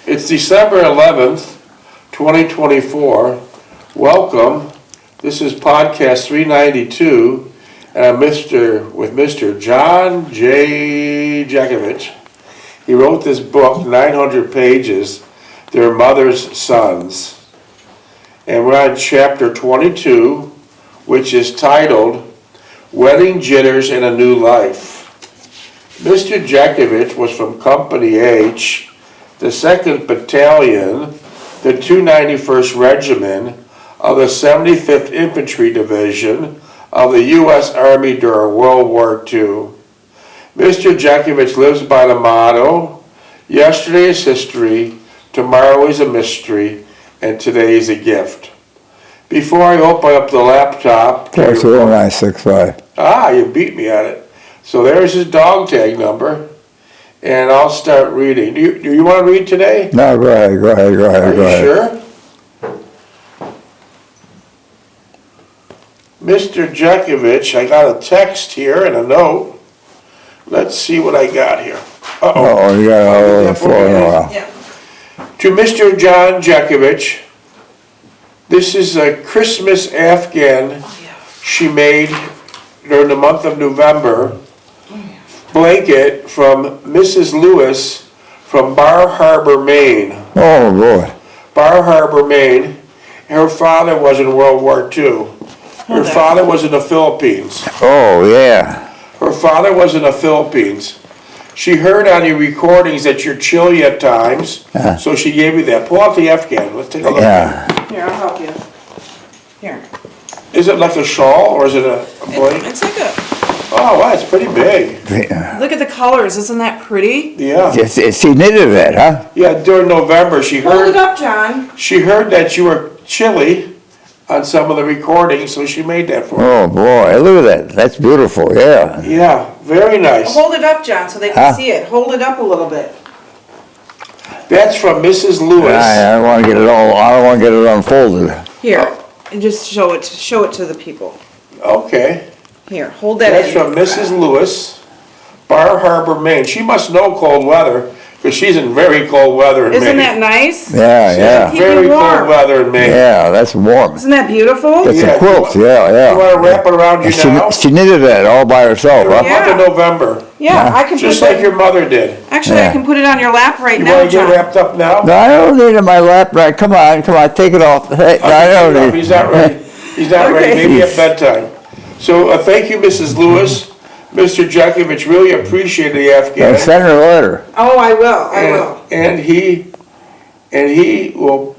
It's December 11th, 2024. Welcome. This is podcast 392, and I'm with Mr. John Jeckovich. He wrote this book, 900 pages, Their Mother's Sons. And we're on chapter 22, which is titled, Wedding Jitters in a New Life. Mr. Jeckovich was from Company H, the 2nd Battalion, the 291st Regiment of the 75th Infantry Division of the U.S. Army during World War II. Mr. Jeckovich lives by the motto, yesterday is history, tomorrow is a mystery, and today is a gift. Before I open up the laptop... That's 0965. Ah, you beat me at it. So there's his dog tag number. And I'll start reading. Do you want to read today? No, go ahead. Are you sure? Mr. Jeckovich, I got a text here and a note. Let's see what I got here. Oh, you got all over the floor now. Yeah. To Mr. John Jeckovich, this is a Christmas Afghan she made during the month of November. Blanket from Mrs. Lewis from Bar Harbor, Maine. Oh, boy. Bar Harbor, Maine. Her father was in World War II. Her father was in the Philippines. Oh, yeah. Her father was in the Philippines. She heard on your recordings that you're chilly at times, so she gave you that. Pull out the Afghan. Let's take a look. Yeah. Here, I'll help you. Here. Is it like a shawl or is it a blanket? It's like a... Oh, wow, it's pretty big. Look at the colors. Isn't that pretty? Yeah. She knitted it, huh? Yeah, during November, she Hold heard... it up, John. She heard that you were chilly on some of the recordings, so she made that for you. Oh, boy. Look at that. That's beautiful, yeah. Yeah, very nice. Hold it up, John, so they can see it. Hold it up a little bit. That's from Mrs. Lewis. I don't want to get it all, I don't want to get it unfolded. Here, and just show it to the people. Okay. Here, hold that That's in. from Mrs. Lewis, Bar Harbor, Maine. She must know cold weather, because she's in very cold weather in Maine. Isn't that nice? Yeah. Keep Very you warm. cold weather in Maine. Yeah, that's warm. Isn't that beautiful? That's Yeah, a quilt, you want to wrap it around you now? She knitted that all by herself, During huh? the month of November, Yeah, I can just put like your mother did. Actually, I can put it on your lap right You now, want to get John. wrapped up now? No, I don't need it in my lap. Right, come on, take it off. Hey, no, I don't need He's not ready. He's not ready. Maybe at bedtime. So thank you, Mrs. Lewis. Mr. Jeckovich really appreciated the Afghan. Send her a letter. Oh, I will. And he will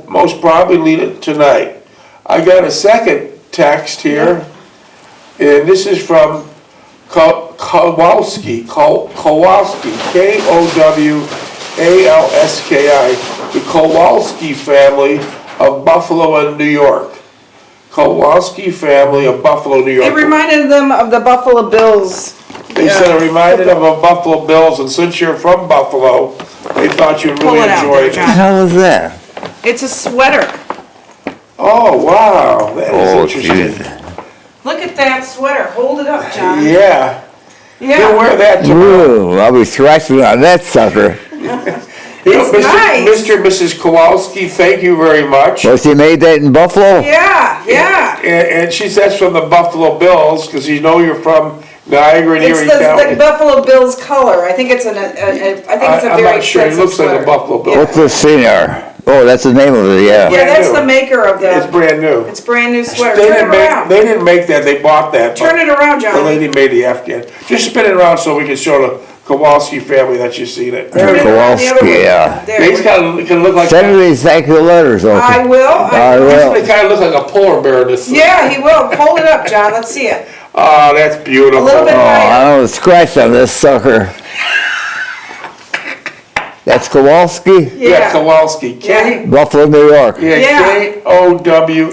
most probably lead it tonight. I got a second text here, and this is from Kowalski, Kowalski, the Kowalski family of Buffalo and New York. Kowalski family of Buffalo, New York. It reminded them of the Buffalo Bills. They said it reminded them of Buffalo Bills, and since you're from Buffalo, they thought you'd really Pull it out enjoy there, it. John. What the hell is that? It's a sweater. Oh, wow, that is interesting. Look at that sweater. Hold it up, John. Yeah, you'll Yeah. wear that tomorrow. Ooh, I'll be scratching on that sucker. It's nice. Mr. and Mrs. Kowalski, thank you very much. Well, she made that in Buffalo? Yeah. And she says from the Buffalo Bills, because you know you're from Niagara and It's Erie the County. Buffalo Bills color. I think it's a I'm very not sure, it expensive looks like a sweater. Buffalo Bill. What's this scenery? Oh, that's the name of it, yeah. Yeah, that's new. the maker of It's the. brand new. It's brand new sweater. They Turn it around. didn't make that, they bought that. Turn it around, The John. lady made the Afghan. Just spin it around so we can show the Kowalski family that you've seen it. Turn it around the other Kowalski, way. yeah. There. These kind of can look like, Send me these thank you letters, okay? I will. I will. they kind of look like a polar bear in this. Yeah, he will. Hold it up, John. Let's see it. Oh, that's beautiful. A little bit Oh, higher. I don't scratch on this sucker. That's Kowalski? Yeah, Kowalski. Buffalo, New York. Yeah. Kowalski.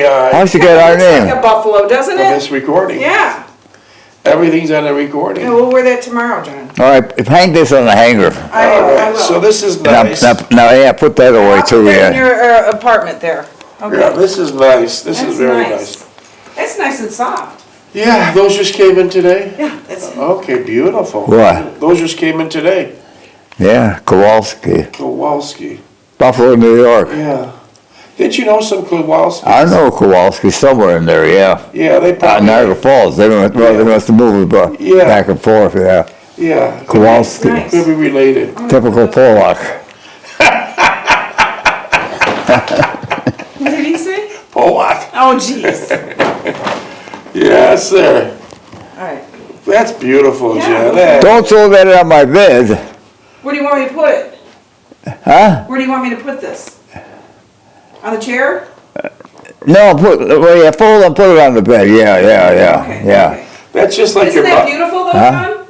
How'd you get our Looks like name? a buffalo, doesn't On it? this recording. Yeah. Everything's on the recording. Yeah, we'll wear that tomorrow, John. All right, hang this on the hanger. I All will. right, so this is Now, nice. yeah, put that away I'll too, put it in yeah. your apartment there. Yeah, Okay. this is nice. This That's is very nice. That's nice and soft. Yeah, those just came in today? Yeah, that's. Okay, beautiful. What? Those just came in today. Yeah, Kowalski. Kowalski. Buffalo, New York. Yeah. Didn't you know some Kowalski? I know Kowalski somewhere in there, yeah. Yeah, they probably. Niagara Falls. They must, well, they must have moved Yeah. back and forth, yeah. Yeah. Kowalski. Nice. Could be related. Typical Polak. What did he say? Polak. Oh, jeez. Yes, sir. All right. That's beautiful, Yeah. Jen. That- Don't throw that on my bed. Where do you want me to put it? Huh? Where do you want me to put this? On the chair? No, well, yeah, fold and put it on the bed. Yeah, Okay, yeah. okay. That's just like Isn't your that mother. beautiful though, Huh? John?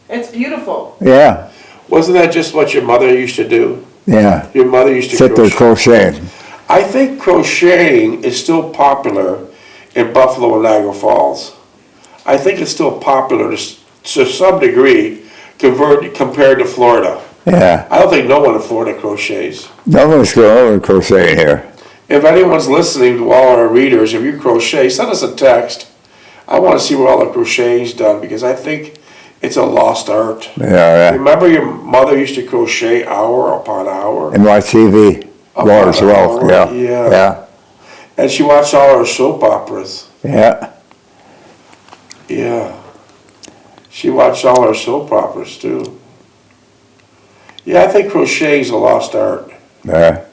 It's beautiful. Yeah, Wasn't that just what your mother used to do? yeah. Your mother used to Sit there crochet. crocheting. I think crocheting is still popular in Buffalo and Niagara Falls. I think it's still popular to some degree compared to Florida. Yeah. I don't think no one in Florida crochets. No one's crocheting here. If anyone's listening to all our readers, if you crochet, send us a text. I want to see where all the crocheting's done because I think it's a lost art. Yeah, Remember your mother used to crochet hour upon hour? And watch TV. Upon Laura's Wealth, hour, yeah. yeah. Yeah. And she watched all her soap operas. Yeah. Yeah. She watched all her soap operas too. Yeah, I think crocheting's a lost art. Yeah.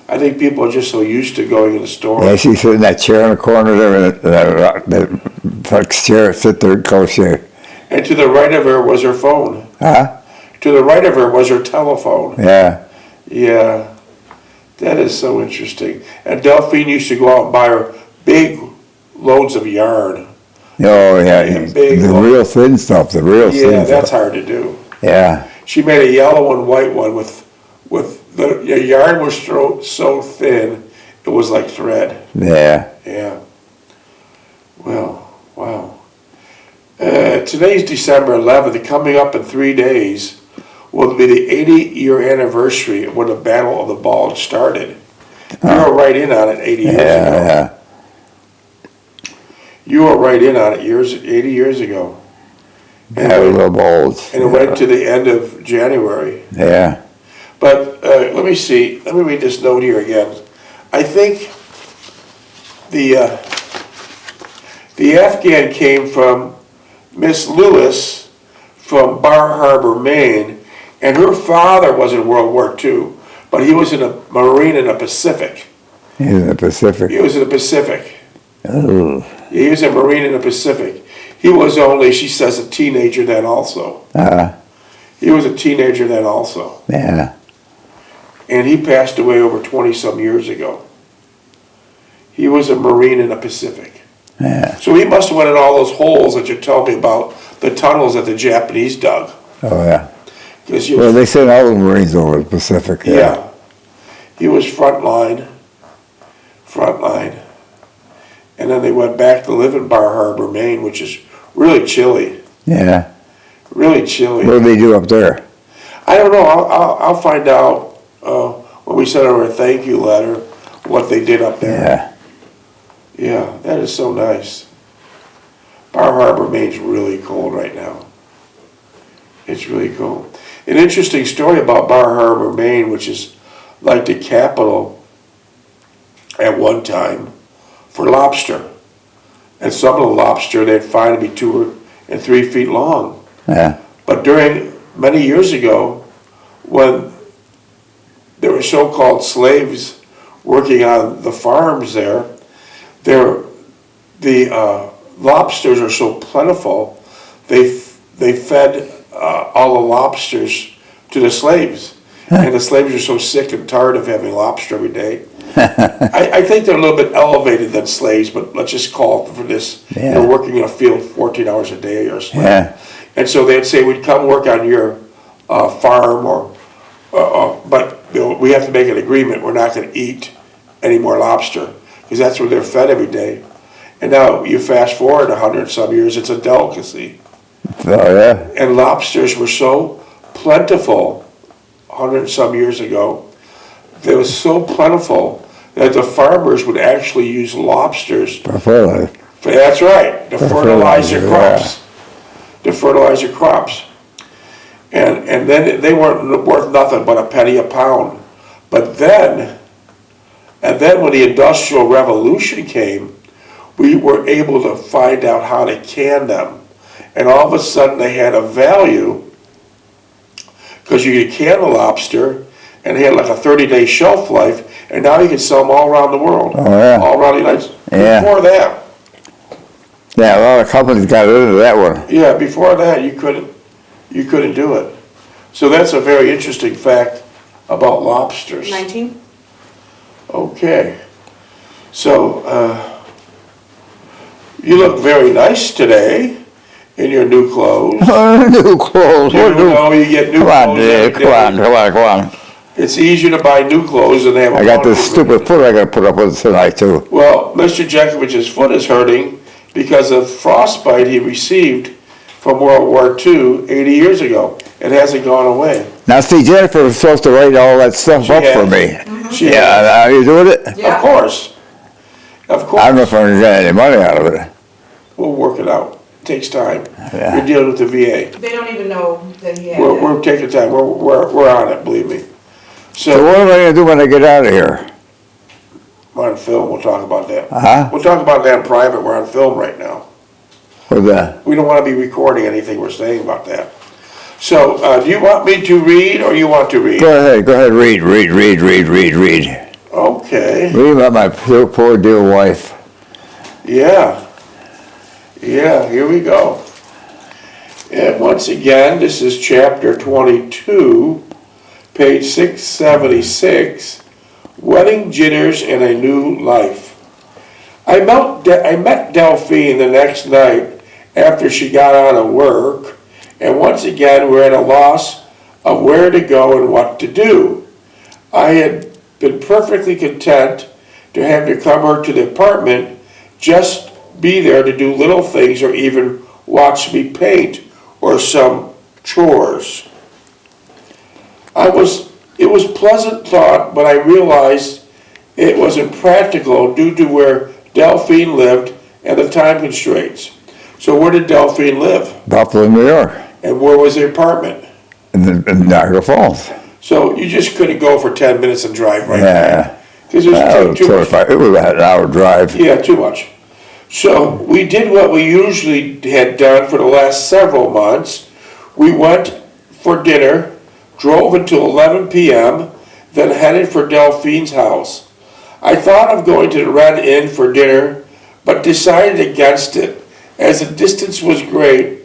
I think people are just so used to going in the store. Yeah, she's sitting in that chair in the corner there, that flex chair, sit there and crochet. And to the right of her was her phone. Huh? To the right of her was her telephone. Yeah. Yeah. That is so interesting. And Delphine used to go out and buy her big loads of yarn. Oh, yeah. Yeah, big The one. real thin stuff, the real Yeah, thin that's stuff. hard to do. Yeah. She made a yellow and white one with the yarn was so thin, it was like thread. Yeah. Yeah. Well, wow. Today's December 11th. Coming up in 3 days will be the 80-year anniversary of when the Battle of the Bulge started. You were right in on it 80 years ago. Yeah. You were right in on it 80 years ago. And Have a it little bulge. and it went to the end of January. Yeah. But let me see. Let me read this note here again. I think the Afghan came from Miss Lewis from Bar Harbor, Maine, and her father was in World War II, but he was a Marine in the Pacific. He's in the Pacific. He was in the Pacific. Oh. He was a Marine in the Pacific. He was only, she says, a teenager then also. He was a teenager then also. Yeah. And he passed away over 20-some years ago. He was a Marine in the Pacific. Yeah. So he must have went in all those holes that you tell me about, the tunnels that the Japanese dug. Oh, yeah. 'Cause Well, they sent all the Marines over the Pacific. yeah. He was front line. And then they went back to live in Bar Harbor, Maine, which is really chilly. Yeah. Really chilly. What do they do up there? I don't know. I'll find out when we send over a thank you letter what they did up there. Yeah. Yeah, that is so nice. Bar Harbor, Maine's really cold right now. It's really cold. An interesting story about Bar Harbor, Maine, which is like the capital at one time for lobster. And some of the lobster they'd find to be 2 and 3 feet long. Yeah. But during many years ago, when there were so-called slaves working on the farms there, the lobsters are so plentiful, they fed all the lobsters to the slaves. And the slaves are so sick and tired of having lobster every day. I think they're a little bit elevated than slaves, but let's just call it for this. Yeah. They're working in a field 14 hours a day or something. Yeah. And so they'd say, we'd come work on your farm, but we have to make an agreement, we're not going to eat any more lobster, because that's where they're fed every day. And now you fast forward 100-some years, it's a delicacy. Oh, yeah. And lobsters were so plentiful 100-some years ago, they were so plentiful that the farmers would actually use lobsters. That's right, to fertilize their crops. To fertilize your crops. And then they weren't worth nothing but a penny a pound. But then when the Industrial Revolution came, we were able to find out how to can them. And all of a sudden they had a value, because you could can a lobster, and they had like a 30-day shelf life, and now you can sell them all around the world. Oh, yeah. All around the United States. Yeah. Before that, Yeah, a lot of companies got into that one. yeah, before that you couldn't do it. So that's a very interesting fact about lobsters. 19? Okay. So, you look very nice today in your new clothes. New clothes. You know, you get new Come on, clothes Dick. every Come day. on, come on, come on. It's easier to buy new clothes than they have a I got this laundry room. stupid foot I gotta put up with tonight too. Well, Mr. Jekovich's foot is hurting because of frostbite he received from World War II 80 years ago. It hasn't gone away. Now see, Jennifer was supposed to write all that stuff up for has. me. She Yeah, are you doing it? Yeah. Of course. Of course. I don't know if I'm gonna get any money out of it. We'll work it out. It takes time. Yeah. We're dealing with the VA. They don't even know that he had We're that. taking time. We're on it, believe me. So So, what am I gonna do when I get out of here? we're on film. We'll talk about that. Huh? We'll talk about that in private. We're on film right now. With the, We don't want to be recording anything we're saying about that. So, do you want me to read or you want to read? go ahead, read. Okay. Read about my poor dear wife. Yeah. Yeah, here we go. And once again, this is chapter 22, page 676, Wedding Jitters and a New Life. I met Delphine the next night after she got out of work, and once again we're at a loss of where to go and what to do. I had been perfectly content to have to come her to the apartment, just be there to do little things or even watch me paint or some chores. It was pleasant thought, but I realized it was impractical due to where Delphine lived and the time constraints. So where did Delphine live? Buffalo, New York, And where was the apartment? in Niagara Falls. So you just couldn't go for 10 minutes and drive right there. Yeah. Because it was too much. It was about an hour drive. Yeah, too much. So we did what we usually had done for the last several months. We went for dinner, drove until 11 p.m., then headed for Delphine's house. I thought of going to the Red Inn for dinner, but decided against it, as the distance was great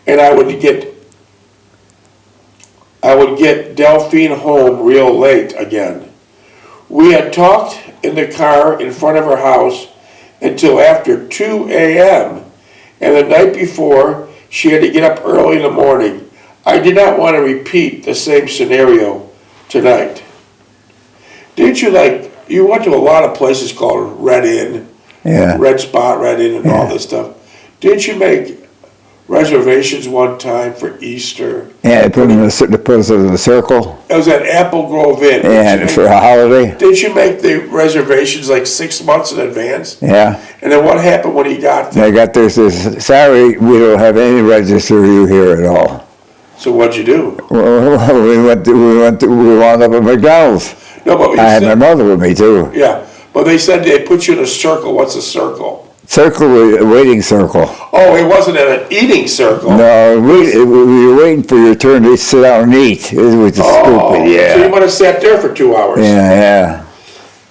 and I would get Delphine home real late again. We had talked in the car in front of her house until after 2 a.m. and the night before she had to get up early in the morning. I did not want to repeat the same scenario tonight. Didn't you you went to a lot of places called Red Inn, Yeah. Red Spot, Red Inn and all this stuff. Didn't you make reservations one time for Easter? Yeah, they put us in the circle. It was at Apple Grove Inn. And for a holiday. Didn't you make the reservations like 6 months in advance? Yeah. And then what happened when you got there? They got this, sorry, we don't have any register you here at all. So what'd you do? Well, we wound up at McDonald's. No, but you I had my said, mother with me too. yeah, but they said they put you in a circle. What's a circle? Circle, a waiting circle. Oh, it wasn't an eating circle. No, we were waiting for your turn to sit down and eat. It was just Oh, stupid, so you yeah. might have sat there for 2 hours. Yeah.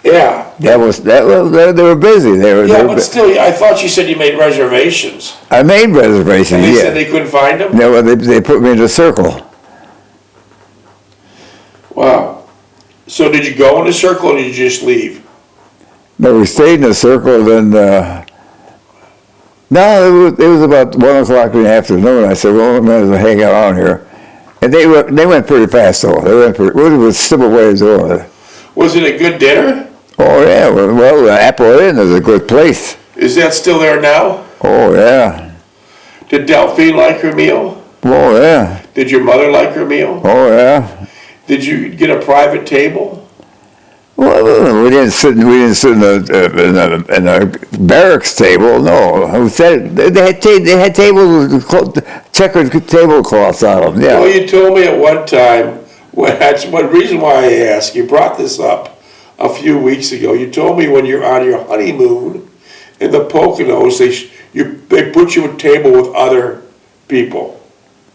Yeah. They were busy. Yeah, but still, I thought you said you made reservations. I made reservations, And they said yeah. they couldn't find them? No, they put me in the circle. Wow. So did you go in the circle or did you just leave? No, we stayed in the circle, then, no, it was about 1 o'clock in the afternoon. I said, well, we might as well hang out on here. And they went pretty fast, though. It was a simple way of doing it. Was it a good dinner? Oh, yeah, well, Apple Inn is a good place. Is that still there now? Oh, yeah. Did Delphine like her meal? Oh, yeah. Did your mother like her meal? Oh, yeah. Did you get a private table? Well, we didn't sit in a barracks table. No, we said they had tables with checkered tablecloths on them. Well, Yeah. you told me at one time, that's one reason why I asked, you brought this up a few weeks ago. You told me when you're on your honeymoon in the Poconos, they put you at a table with other people.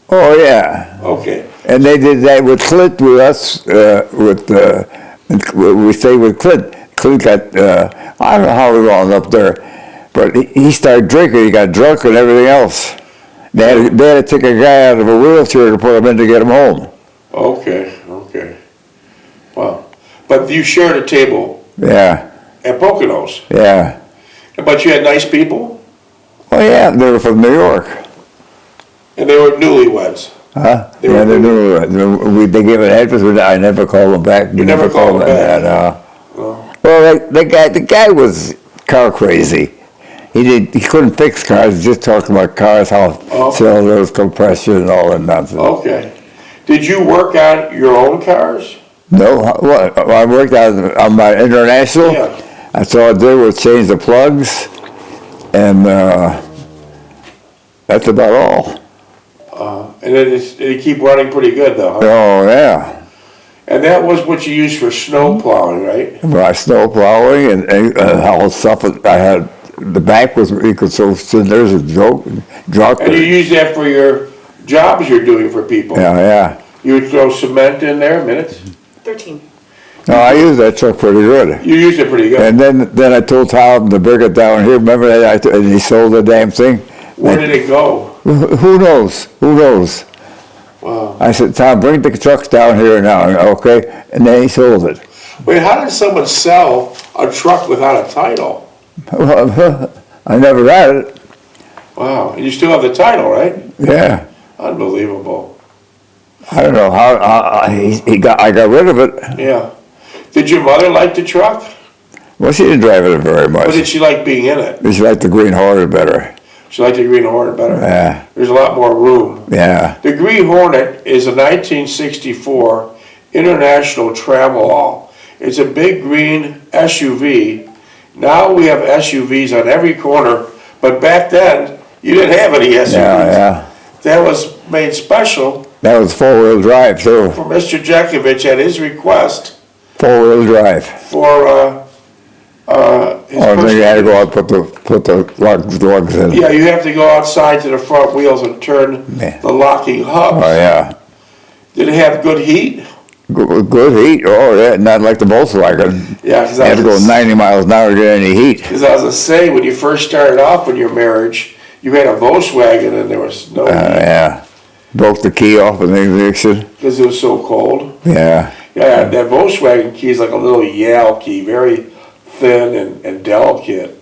Oh yeah. Okay. And they did that with Clint with us. We stayed with Clint. Clint got I don't know how we wound up there, but he started drinking. He got drunk and everything else. They had to take a guy out of a wheelchair to put him in to get him home. Okay. Wow. But you shared a table Yeah. at Poconos. Yeah. But you had nice people? Oh yeah, they were from New York. And they were newlyweds. Huh? They Yeah, were they gave an address, but I never called them back. You never called them back? No. Well, the guy was car crazy. He couldn't fix cars. He just talked about cars, how cylinders, compression, and all that nonsense. Okay. Did you work on your own cars? No, what? I worked on my international. Yeah. That's all I did was change the plugs, and that's about all. And it keep running pretty good though, huh? Oh yeah. And that was what you used for snow plowing, right? My snow plowing and all stuff. I had the back was you could so there's a joke, drunk. And you use that for your jobs you're doing for people. Yeah. You would throw cement in there, minutes? 13. No, I used that truck pretty good. You used it pretty good. And then I told Tom to bring it down here. Remember that? And he sold the damn thing. Where did it go? Who knows? Who knows? Wow. I said, Tom, bring the trucks down here now, okay? And then he sold it. Wait, how did someone sell a truck without a title? Well, I never got it. Wow. And you still have the title, right? Yeah. Unbelievable. I don't know how I got rid of it. Yeah. Did your mother like the truck? Well, she didn't drive it very Or much. did she like being in it? She liked the Green Hornet better. She liked the Green Hornet better? Yeah. There's a lot more room. Yeah. The Green Hornet is a 1964 International Travelall. It's a big green SUV. Now we have SUVs on every corner, but back then you didn't have any SUVs. Yeah. That was made special That was four-wheel drive, too. for Mr. Jeckovich at his request Four-wheel drive. for his Oh, then you had to go person. out and put the lugs in. Yeah, you have to go outside to the front wheels and turn Yeah. the locking hubs. Oh, yeah. Did it have good heat? Good heat. Oh, yeah, not like the Volkswagen. Yeah, because You had to go 90 miles an hour to get any heat. Because I was gonna say, when you first started off in your marriage, you had a Volkswagen and there was no heat Yeah. Broke the key off and everything. because it was so cold. Yeah. Yeah, that Volkswagen key is like a little Yale key, very thin and delicate,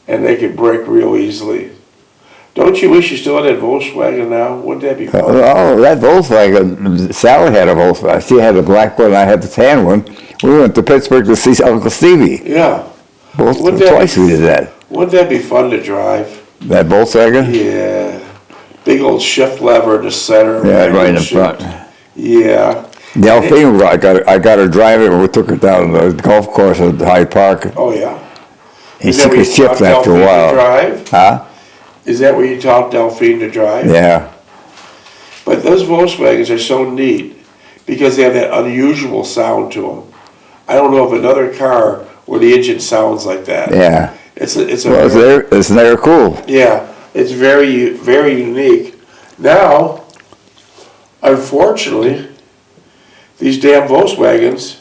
and they could break real easily. Don't you wish you still had that Volkswagen now? Wouldn't that be fun? Oh, that Volkswagen, Sally had a Volkswagen. She had the black one, I had the tan one. We went to Pittsburgh to see Uncle Stevie. Yeah. Wouldn't that Twice be- we did that. Wouldn't that be fun to drive? That Volkswagen? Yeah. Big old shift lever in the center. Yeah, right in the front. Yeah. Delphine, I got her driving and we took her down to the golf course at Hyde Park. Oh, yeah. He Is that took where his you shift taught after a Delphine to while. drive? Huh? Is that where you taught Delphine to drive? Yeah. But those Volkswagens are so neat because they have that unusual sound to them. I don't know of another car where the engine sounds like that. Yeah. It's a Well, they're cool. yeah, it's very, very unique. Now, unfortunately, these damn Volkswagens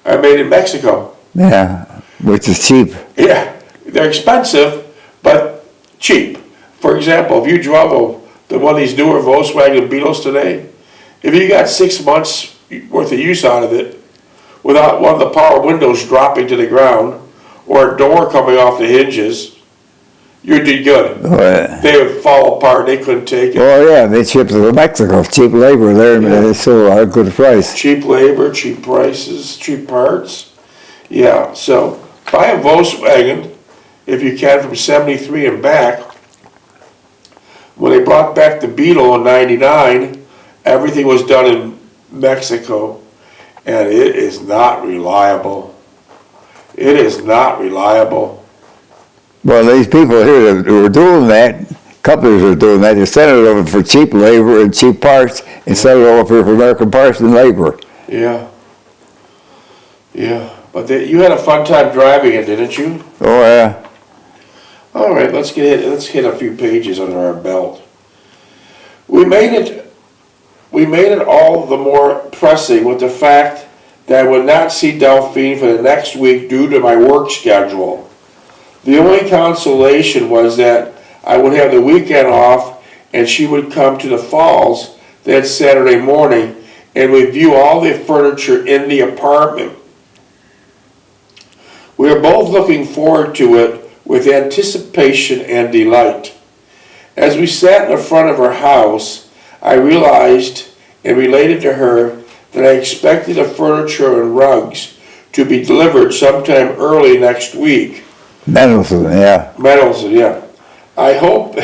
are made in Mexico. Yeah. Which is cheap. Yeah, they're expensive, but cheap. For example, if you drove one of these newer Volkswagen Beetles today, if you got 6 months worth of use out of it, without one of the power windows dropping to the ground, or a door coming off the hinges, you did good. Oh, yeah. They would fall apart, they couldn't take it. Oh, yeah, they shipped to Mexico. Cheap labor there, and they sold at a good price. Cheap labor, cheap prices, cheap parts. Yeah, so buy a Volkswagen, if you can, from 73 and back. When they brought back the Beetle in '99, everything was done in Mexico, and it is not reliable. It is not reliable. Well, these people here that were doing that, companies are doing that, they send it over for cheap labor and cheap parts, and send it over for American parts and labor. Yeah. Yeah. But you had a fun time driving it, didn't you? Oh, yeah. All right, let's hit a few pages under our belt. We made it all the more pressing with the fact that I would not see Delphine for the next week due to my work schedule. The only consolation was that I would have the weekend off and she would come to the falls that Saturday morning and review all the furniture in the apartment. We are both looking forward to it with anticipation and delight. As we sat in the front of her house, I realized and related to her that I expected the furniture and rugs to be delivered sometime early next week. Mendelsohn, yeah. Mendelsohn, yeah. I hope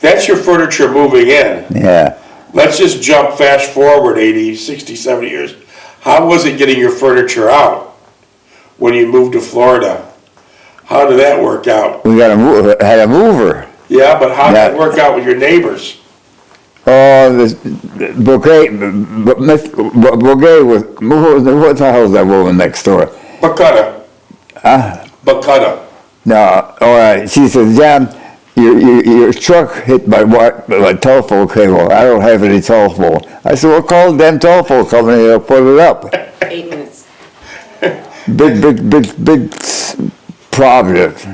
that's your furniture moving in. Yeah. Let's just jump fast forward 80, 60, 70 years. How was it getting your furniture out when you moved to Florida? How did that work out? We had a mover. Yeah, but how did that work out with your neighbors? Oh, this Bouquet was, what the hell is that woman next door? Bakutta. Huh? Bakutta. No, all right. She said, John, your truck hit my telephone cable. I don't have any telephone. I said, well, call the damn telephone company and they'll put it up. 8 minutes. Big project.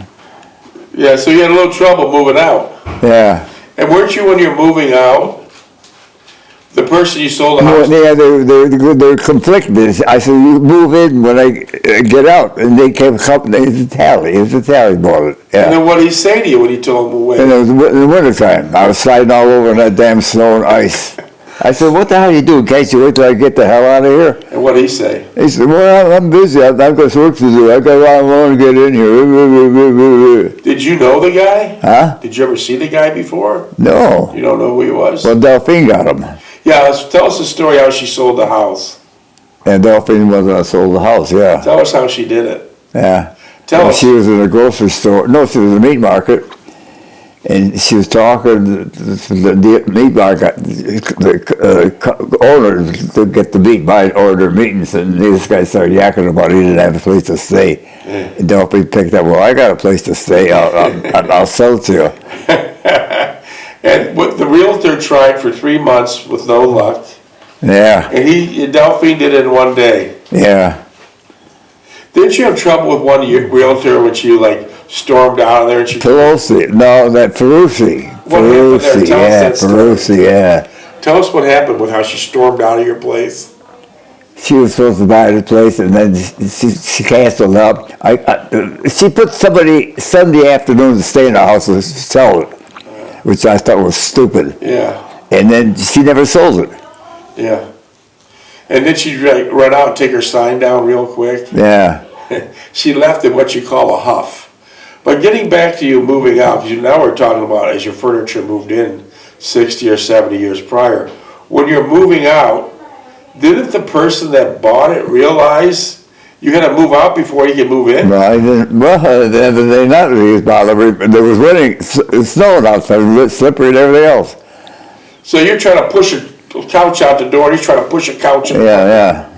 Yeah, so you had a little trouble moving out. Yeah. And weren't you, when you're moving out, the person you sold the house? Yeah, they're conflicted. I said, you move in when I get out. And they came, it's a tally bought it. Yeah. And then what did he say to you when you told him away? And it was in the wintertime. I was sliding all over in that damn snow and ice. I said, what the hell you doing? Can't you wait till I get the hell out of here? And what did he say? He said, well, I'm busy. I've got work to do. I've got a lot of long to get in here. Did you know the guy? Huh? Did you ever see the guy before? No. You don't know who he was? Well, Delphine got him. Yeah, tell us the story how she sold the house. And Delphine was when I sold the house, yeah. Tell us how she did it. Yeah. Tell us. She was in a grocery store. No, she was in a meat market. And she was talking to the meat market, the owner to get the meat by order meetings, and this guy started yakking about he didn't have a place to stay. Yeah. And Delphine picked up, well, I got a place to stay. I'll sell it to you. And what the realtor tried for 3 months with no luck. Yeah. And Delphine did it in one day. Yeah. Didn't you have trouble with one realtor when she stormed out of there and she... Pelosi. No, that Ferrucci. What happened there? Ferrucci, Tell us yeah, that story. Ferrucci, yeah. Tell us what happened with how she stormed out of your place. She was supposed to buy the place, and then she canceled out. She put somebody Sunday afternoon to stay in the house and sell it, which I thought was stupid. Yeah. And then she never sold it. Yeah. And then she'd run out and take her sign down real quick. Yeah. She left in what you call a huff. But getting back to you moving out, because now we're talking about as your furniture moved in 60 or 70 years prior. When you're moving out, didn't the person that bought it realize you had to move out before you could move in? Well, I didn't. Well, at the end of the day, not really bothered. There was raining, it's snowing outside, slippery and everything else. So you're trying to push a couch out the door, and he's trying to push a couch in. Yeah.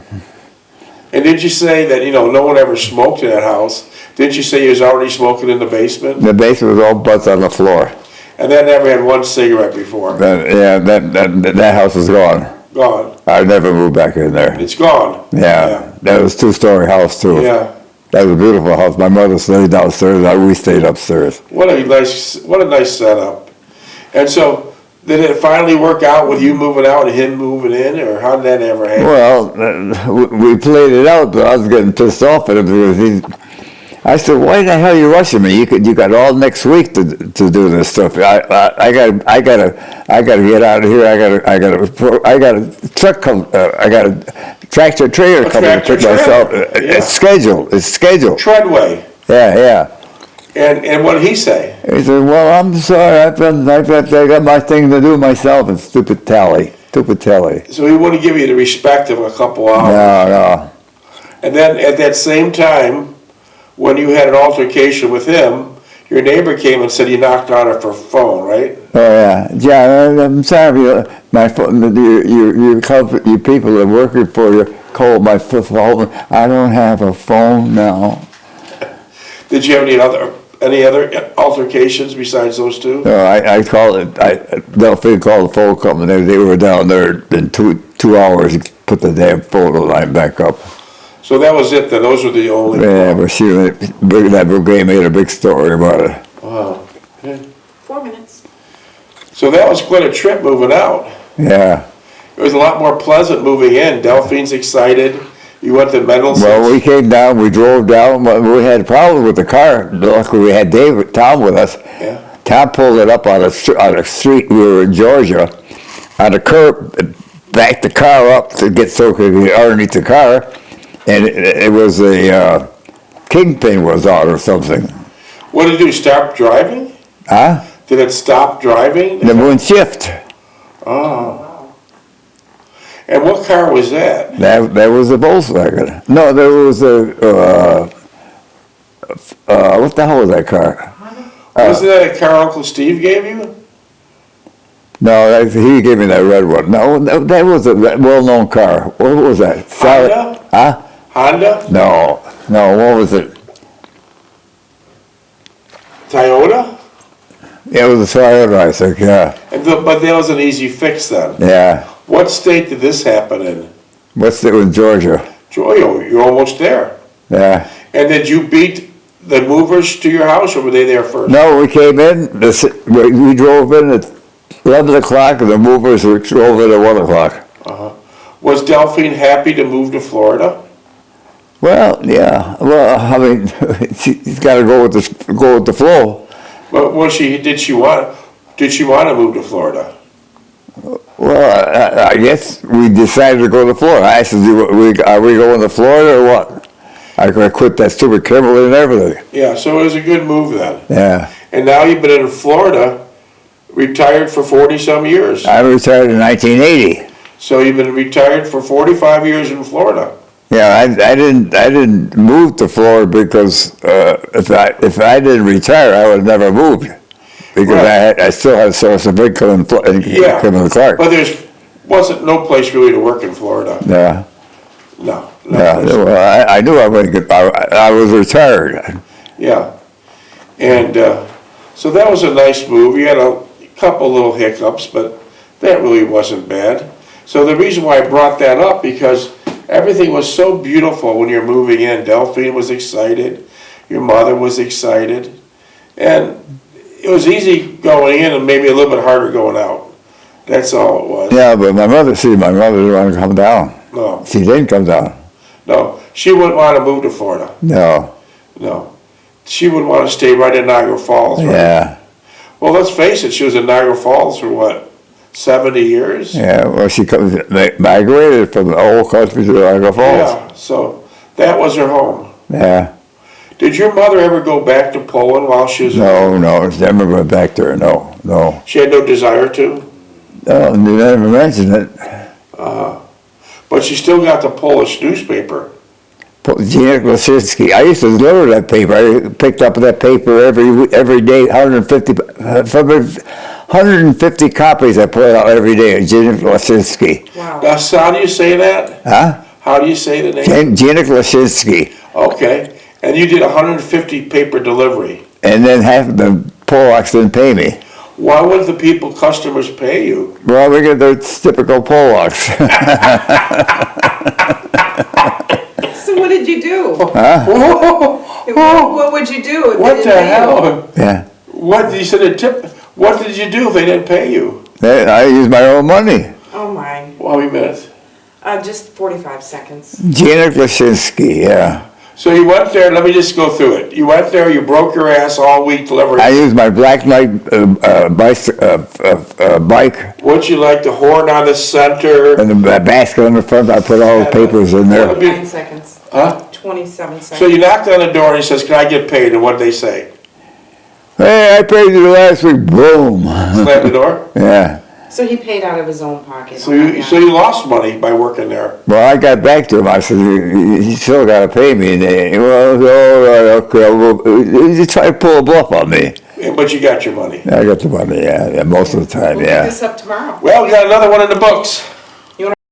And did you say that, no one ever smoked in that house? Didn't you say you was already smoking in the basement? The basement was all butts on the floor. And that never had one cigarette before? That house is gone. Gone. I never moved back in there. It's gone. Yeah. That was a 2-story house too. Yeah. That was a beautiful house. My mother stayed downstairs, we stayed upstairs. What a nice setup. And so, did it finally work out with you moving out and him moving in, or how did that ever happen? Well, we played it out, but I was getting pissed off at him because I said, "Why the hell are you rushing me? You got all next week to do this stuff. I gotta get out of here. I got a truck I got a tractor trailer coming to pick myself. It's scheduled. Treadway. Yeah. And what did he say? He said, well, I'm sorry, I got my thing to do myself, and stupid tally. So he wouldn't give you the respect of a couple hours. No. And then at that same time, when you had an altercation with him, your neighbor came and said he knocked on her for phone, right? Oh yeah, John. I'm sorry. My phone. You people that working for you called my phone. I don't have a phone now. Did you have any other altercations besides those two? No, I called it. Delphine called the phone company. They were down there in 2 hours. Put the damn photo line back up. So that was it then, those were the only... Yeah, but that brigade made a big story about it. Wow. Yeah. 4 minutes. So that was quite a trip moving out. Yeah. It was a lot more pleasant moving in. Delphine's excited. You went to Mendelssohn's. Well, we came down, we drove down, but we had a problem with the car. Luckily, we had Tom with us. Yeah. Tom pulled it up on a street, we were in Georgia, on a curb, backed the car up to get so it could get underneath the car, and it was a kingpin was on or something. What did it do, stop driving? Huh? Did it stop driving? The wouldn't shift. Oh. And what car was that? That was a Volkswagen. No, there was a, what the hell was that car? Wasn't that a car Uncle Steve gave you? No, he gave me that red one. No, that was a well-known car. What was that? Honda? Huh? Honda? No, what was it? Toyota? It was a Toyota, I think, yeah. But that was an easy fix then. Yeah. What state did this happen in? What's it in Georgia? Georgia, you're almost there. Yeah. And did you beat the movers to your house, or were they there first? No, we came in, we drove in at 11 o'clock, and the movers drove in at 1 o'clock. Uh-huh. Was Delphine happy to move to Florida? Well, yeah. Well, I mean, she's got to go with the flow. But did she want to move to Florida? Well, I guess we decided to go to Florida. I said, are we going to Florida or what? I quit that stupid Kimberly and everything. Yeah, so it was a good move then. Yeah. And now you've been in Florida, retired for 40-some years. I retired in 1980. So you've been retired for 45 years in Florida. Yeah, I didn't move to Florida because if I didn't retire, I would have never moved. Because Right. I still had a source of income in Clark. But wasn't no place really to work in Florida. Yeah. No. Yeah. Well, I knew I wouldn't get. I was retired. Yeah. And so that was a nice move. You had a couple little hiccups, but that really wasn't bad. So the reason why I brought that up, because everything was so beautiful when you're moving in. Delphine was excited. Your mother was excited. And it was easy going in and maybe a little bit harder going out. That's all it was. Yeah, but my mother didn't want to come down. No. She didn't come down. No. She wouldn't want to move to Florida. No. No. She would want to stay right in Niagara Falls, right? Yeah. Well, let's face it, she was in Niagara Falls for what, 70 years? Yeah, well, she migrated from the old country to Niagara Falls. Yeah, so that was her home. Yeah. Did your mother ever go back to Poland while she was No, she never went back there, no. She had no desire to? No, you never mentioned it. But she still got the Polish newspaper. Gina Glasinski. I used to deliver that paper. I picked up that paper every day, 150 copies I put out every day of Gina Glasinski. Wow. Now, so how do you say that? Huh? How do you say the name? Gina Glasinski. Okay. And you did 150 paper delivery. And then half of the Polacks didn't pay me. Why would the customers pay you? Well, we get the typical Polacks. So what did you do? Huh? What would you do if What they the didn't pay you? hell? Yeah. What you said a tip? What did you do if they didn't pay you? I use my own money. Oh my. How many minutes? Just 45 seconds. Gina Glasinski, yeah. So you went there, let me just go through it. You went there, you broke your ass all week delivering. I used my Black Knight bike What'd you like, the horn on the center? and the basket on the front. I put all the papers in there. 9 seconds. Huh? 27 seconds. So you knocked on the door and he says, can I get paid? And what'd they say? Hey, I paid you last week. Boom. Slam the door? Yeah. So he paid out of his own pocket. So you lost money by working there. Well, I got back to him. I said, "You still got to pay me." And they, well, all right, okay. Well, he tried to pull a bluff on me. But you got your money. I got the money, yeah, most of the time, We'll yeah. pick this up tomorrow. Well, we got another one in the books.